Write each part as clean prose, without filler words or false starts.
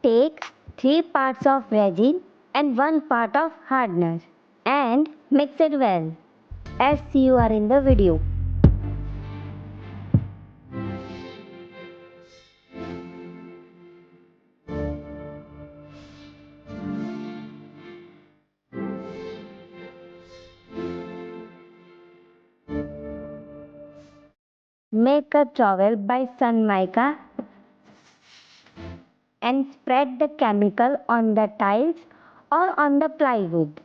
Take 3 parts of resin and 1 part of hardener and mix it well as you are in the video. Make a trowel by sun mica and spread the chemical on the tiles or on the plywood.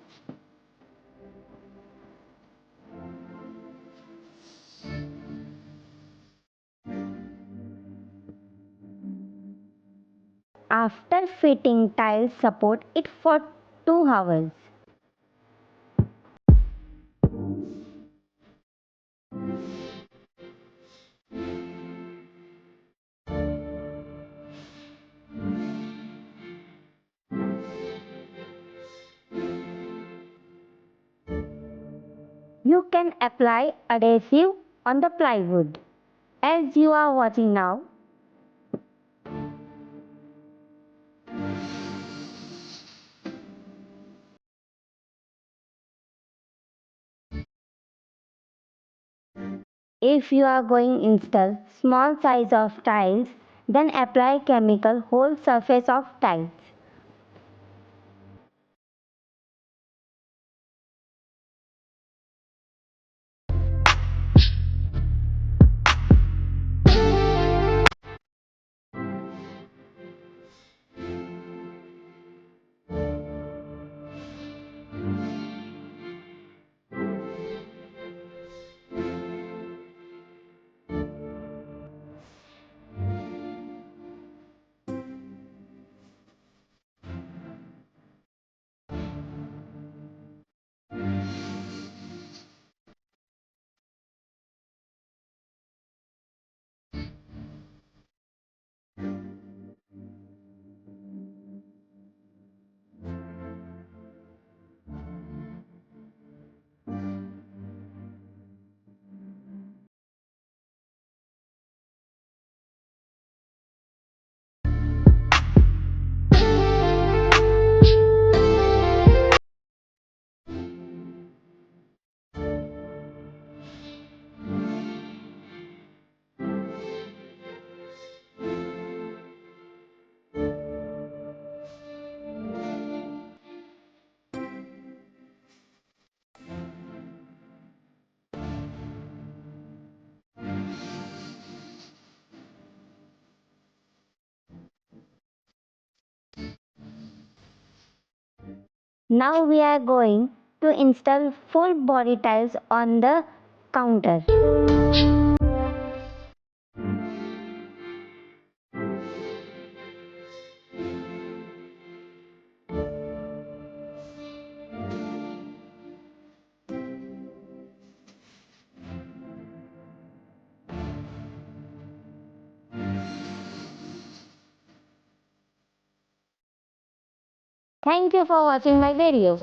After fitting tiles, support it for 2 hours. You can apply adhesive on the plywood as you are watching now. If you are going install small size of tiles, then apply chemical whole surface of tiles. Now we are going to install full body tiles on the counter. Thank you for watching my video.